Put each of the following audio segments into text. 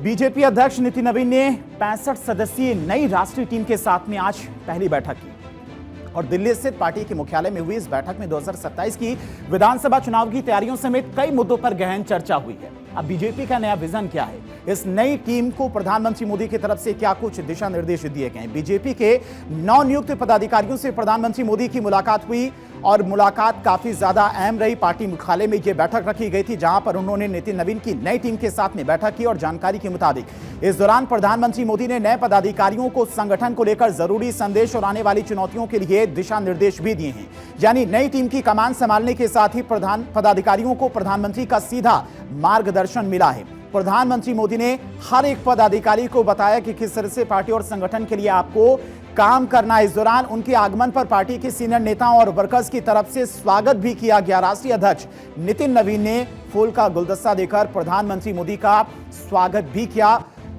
BJP अध्यक्ष नितिन नवीन ने 65 सदस्यीय नई राष्ट्रीय टीम के साथ में आज पहली बैठक की और दिल्ली स्थित पार्टी के मुख्यालय में हुई इस बैठक में 2027 की विधानसभा चुनाव की तैयारियों समेत कई मुद्दों पर गहन चर्चा हुई है। अब बीजेपी का नया विजन क्या है, इस नई टीम को प्रधानमंत्री मोदी की तरफ से क्या कुछ दिशा निर्देश दिए गए हैं। बीजेपी के नवनियुक्त पदाधिकारियों से प्रधानमंत्री मोदी की मुलाकात हुई और मुलाकात काफी ज्यादा अहम रही। पार्टी मुख्यालय में यह बैठक रखी गई थी जहां पर उन्होंने नितिन नवीन की नई टीम के साथ में बैठक की और जानकारी के मुताबिक इस दौरान प्रधानमंत्री मोदी ने नए पदाधिकारियों को संगठन को लेकर जरूरी संदेश और आने वाली चुनौतियों के लिए दिशा निर्देश भी दिए हैं। यानी नई टीम की कमान संभालने के साथ ही पदाधिकारियों को प्रधानमंत्री का सीधा मार्गदर्शन मिला है। प्रधानमंत्री मोदी ने हर एक पदाधिकारी को बताया कि किस तरह से पार्टी और संगठन के लिए आपको काम करना है। इस दौरान उनके आगमन पर पार्टी के सीनियर नेताओं और वर्कर्स की तरफ से स्वागत भी किया गया। राष्ट्रीय अध्यक्ष नितिन नवीन ने फूल का गुलदस्ता देकर प्रधानमंत्री मोदी का स्वागत भी किया।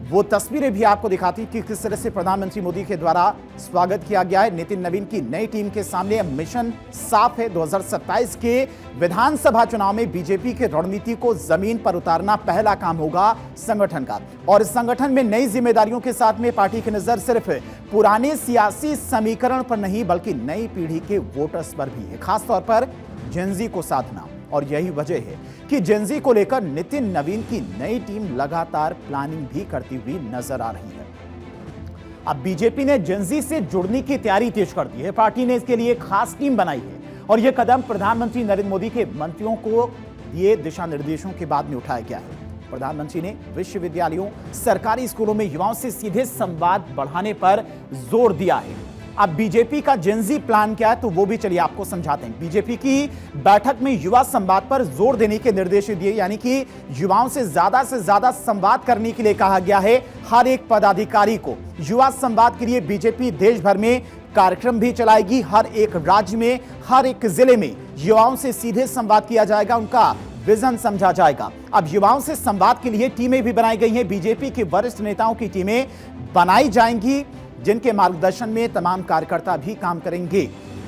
वो तस्वीरें भी आपको दिखाती कि किस तरह से प्रधानमंत्री मोदी के द्वारा स्वागत किया गया है। नितिन नवीन की नई टीम के सामने मिशन साफ है। 2027 के विधानसभा चुनाव में बीजेपी के रणनीति को जमीन पर उतारना पहला काम होगा संगठन का और इस संगठन में नई जिम्मेदारियों के साथ में पार्टी की नजर सिर्फ पुराने सियासी समीकरण पर नहीं बल्कि नई पीढ़ी के वोटर्स पर भी है, खासतौर पर जेनजी को साधना। और यही वजह है कि जेनजी को लेकर नितिन नवीन की नई टीम लगातार प्लानिंग भी करती हुई नजर आ रही है। अब बीजेपी ने जेनजी से जुड़ने की तैयारी तेज कर दी है। पार्टी ने इसके लिए खास टीम बनाई है और यह कदम प्रधानमंत्री नरेंद्र मोदी के मंत्रियों को दिए दिशा निर्देशों के बाद में उठाया गया है। प्रधानमंत्री ने विश्वविद्यालयों, सरकारी स्कूलों में युवाओं से सीधे संवाद बढ़ाने पर जोर दिया है। अब बीजेपी का जेनजी प्लान क्या है तो वो भी चलिए आपको समझाते हैं। बीजेपी की बैठक में युवा संवाद पर जोर देने के निर्देश दिए, यानी कि युवाओं से ज्यादा संवाद करने के लिए कहा गया है। हर एक पदाधिकारी को युवा संवाद के लिए बीजेपी देश भर में कार्यक्रम भी चलाएगी। हर एक राज्य में, हर एक जिले में युवाओं से सीधे संवाद किया जाएगा, उनका विजन समझा जाएगा। अब युवाओं से संवाद के लिए टीमें भी बनाई गई हैं। बीजेपी के वरिष्ठ नेताओं की टीमें बनाई जाएंगी जिनके मार्गदर्शन में तमाम कार्यकर्ता भी काम करेंगे।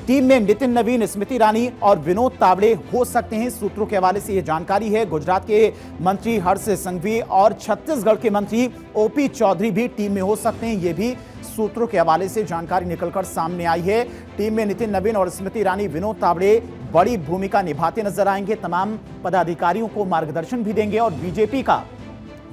टीम में नितिन नवीन, स्मृति ईरानी और विनोद तावड़े हो सकते हैं। सूत्रों के हवाले से यह जानकारी है। गुजरात के मंत्री हर्ष संघवी और छत्तीसगढ़ के मंत्री ओपी चौधरी भी टीम में हो सकते हैं। यह भी सूत्रों के हवाले से जानकारी निकलकर सामने आई है। टीम में नितिन नवीन और स्मृति ईरानी, विनोद तावड़े बड़ी भूमिका निभाते नजर आएंगे। तमाम पदाधिकारियों को मार्गदर्शन भी देंगे और बीजेपी का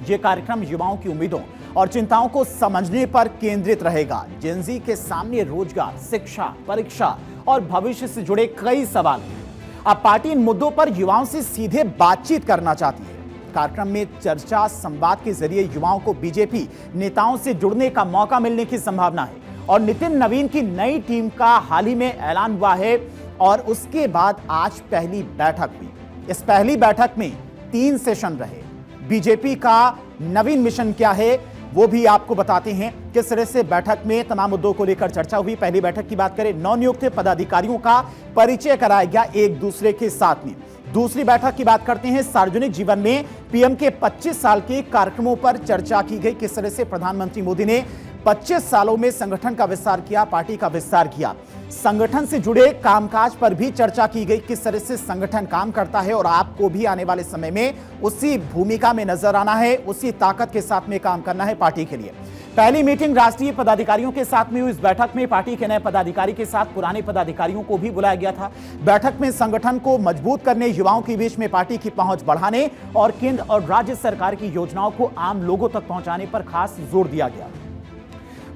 यह कार्यक्रम युवाओं की उम्मीदों और चिंताओं को समझने पर केंद्रित रहेगा। जेनजी के सामने रोजगार, शिक्षा, परीक्षा और भविष्य से जुड़े कई सवाल हैं। अब पार्टी इन मुद्दों पर युवाओं से सीधे बातचीत करना चाहती है। कार्यक्रम में चर्चा, संवाद के जरिए युवाओं को बीजेपी नेताओं से जुड़ने का मौका मिलने की संभावना है। और नितिन नवीन की नई टीम का हाल ही में ऐलान हुआ है और उसके बाद आज पहली बैठक हुई। इस पहली बैठक में 3 सेशन रहे। बीजेपी का नवीन मिशन क्या है वो भी आपको बताते हैं। किस तरह से बैठक में तमाम मुद्दों को लेकर चर्चा हुई। पहली बैठक की बात करें, नवनियुक्त पदाधिकारियों का परिचय कराया गया एक दूसरे के साथ में। दूसरी बैठक की बात करते हैं, सार्वजनिक जीवन में पीएम के 25 साल के कार्यक्रमों पर चर्चा की गई। किस तरह से प्रधानमंत्री मोदी ने 25 सालों में संगठन का विस्तार किया, पार्टी का विस्तार किया। संगठन से जुड़े कामकाज पर भी चर्चा की गई, किस तरह से संगठन काम करता है और आपको भी आने वाले समय में उसी भूमिका में नजर आना है, उसी ताकत के साथ में काम करना है पार्टी के लिए। पहली मीटिंग राष्ट्रीय पदाधिकारियों के साथ में हुई। इस बैठक में पार्टी के नए पदाधिकारी के साथ पुराने पदाधिकारियों को भी बुलाया गया था। बैठक में संगठन को मजबूत करने, युवाओं के बीच में पार्टी की पहुंच बढ़ाने और केंद्र और राज्य सरकार की योजनाओं को आम लोगों तक पहुंचाने पर खास जोर दिया गया।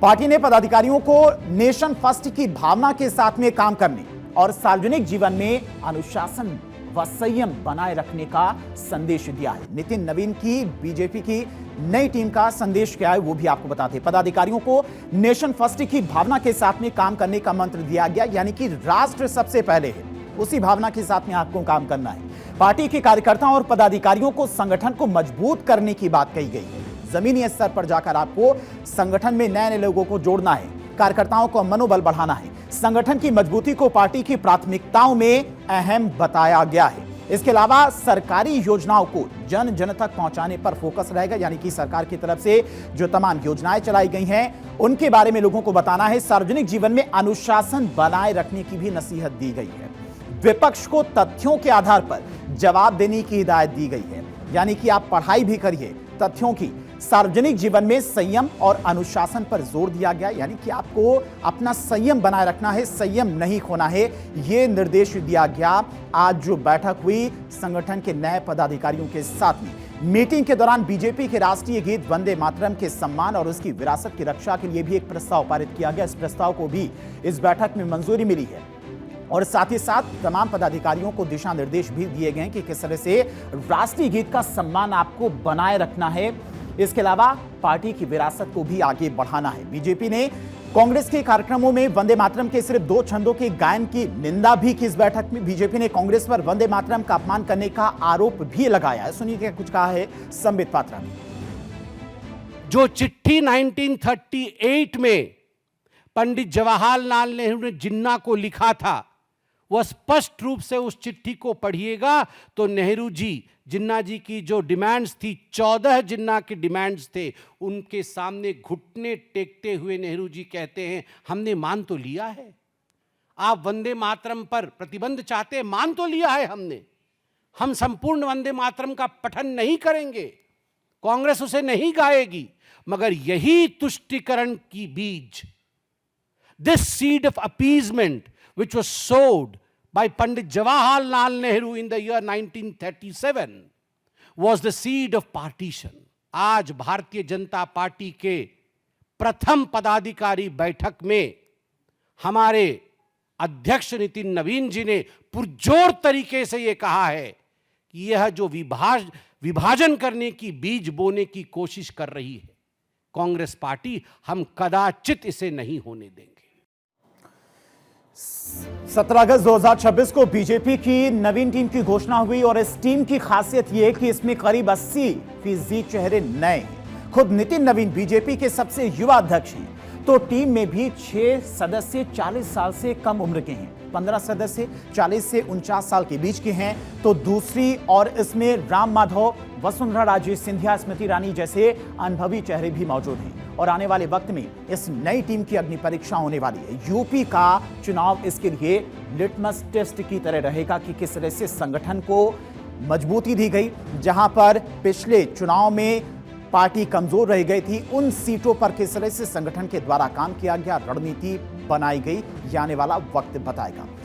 पार्टी ने पदाधिकारियों को नेशन फर्स्ट की भावना के साथ में काम करने और सार्वजनिक जीवन में अनुशासन व संयम बनाए रखने का संदेश दिया है। नितिन नवीन की बीजेपी की नई टीम का संदेश क्या है वो भी आपको बताते हैं। पदाधिकारियों को नेशन फर्स्ट की भावना के साथ में काम करने का मंत्र दिया गया, यानी कि राष्ट्र सबसे पहले है, उसी भावना के साथ में आपको काम करना है। पार्टी के कार्यकर्ताओं और पदाधिकारियों को संगठन को मजबूत करने की बात कही गई है। जमीनी स्तर पर जाकर आपको संगठन में नए नए लोगों को जोड़ना है, कार्यकर्ताओं को मनोबल बढ़ाना है। संगठन की मजबूती को पार्टी की प्राथमिकताओं में अहम बताया गया है। इसके अलावा सरकारी योजनाओं को जन जन तक पहुंचाने पर फोकस रहेगा, यानी कि सरकार की तरफ से जो तमाम योजनाएं चलाई गई हैं उनके बारे में लोगों को बताना है। सार्वजनिक जीवन में अनुशासन बनाए रखने की भी नसीहत दी गई है। विपक्ष को तथ्यों के आधार पर जवाब देने की हिदायत दी गई है, यानी कि आप पढ़ाई भी करिए तथ्यों की, सार्वजनिक जीवन में संयम और अनुशासन पर जोर दिया गया, यानी कि आपको अपना संयम बनाए रखना है, संयम नहीं खोना है, यह निर्देश दिया गया। आज जो बैठक हुई संगठन के नए पदाधिकारियों के साथ में, मीटिंग के दौरान बीजेपी के राष्ट्रीय गीत वंदे मातरम के सम्मान और उसकी विरासत की रक्षा के लिए भी एक प्रस्ताव पारित किया गया। इस प्रस्ताव को भी इस बैठक में मंजूरी मिली है और साथ ही साथ तमाम पदाधिकारियों को दिशा निर्देश भी दिए गए कि किस तरह से राष्ट्रीय गीत का सम्मान आपको बनाए रखना है। इसके अलावा पार्टी की विरासत को भी आगे बढ़ाना है। बीजेपी ने कांग्रेस के कार्यक्रमों में वंदे मातरम के सिर्फ 2 छंदों के गायन की निंदा भी की। इस बैठक में बीजेपी ने कांग्रेस पर वंदे मातरम का अपमान करने का आरोप भी लगाया है। सुनिए क्या कुछ कहा है संबित पात्रा ने। जो चिट्ठी 1938 में पंडित जवाहरलाल नेहरू ने जिन्ना को लिखा था, वह स्पष्ट रूप से उस चिट्ठी को पढ़िएगा तो नेहरू जी, जिन्ना जी की जो डिमांड्स थी, 14 जिन्ना के डिमांड्स थे, उनके सामने घुटने टेकते हुए नेहरू जी कहते हैं हमने मान तो लिया है, आप वंदे मातरम पर प्रतिबंध चाहते हैं, मान तो लिया है हमने, हम संपूर्ण वंदे मातरम का पठन नहीं करेंगे, कांग्रेस उसे नहीं गाएगी, मगर यही तुष्टीकरण की बीज, this seed of appeasement which was sowed by Pandit Jawaharlal Nehru in the year 1937 was the seed of partition. आज भारतीय जनता पार्टी के प्रथम पदाधिकारी बैठक में हमारे अध्यक्ष नितिन नवीन जी ने पुरजोर तरीके से यह कहा है कि यह जो विभाजन करने की बीज बोने की कोशिश कर रही है कांग्रेस पार्टी, हम कदाचित इसे नहीं होने देंगे। 17 अगस्त 2026 को बीजेपी की नवीन टीम की घोषणा हुई और इस टीम की खासियत यह कि इसमें करीब 80% चेहरे नए हैं। खुद नितिन नवीन बीजेपी के सबसे युवा अध्यक्ष हैं, तो टीम में भी 6 सदस्य 40 साल से कम उम्र के हैं, 15 सदस्य 40 से 49 साल के बीच के हैं, तो दूसरी और इसमें राम माधव, वसुंधरा राजे सिंधिया, स्मृति ईरानी जैसे अनुभवी चेहरे भी मौजूद हैं। और आने वाले वक्त में इस नई टीम की अग्नि परीक्षा होने वाली है। यूपी का चुनाव इसके लिए लिटमस टेस्ट की तरह रहेगा कि किस तरह से संगठन को मजबूती दी गई, जहां पर पिछले चुनाव में पार्टी कमजोर रह गई थी, उन सीटों पर किस तरह से संगठन के द्वारा काम किया गया, रणनीति बनाई गई, ये आने वाला वक्त बताएगा।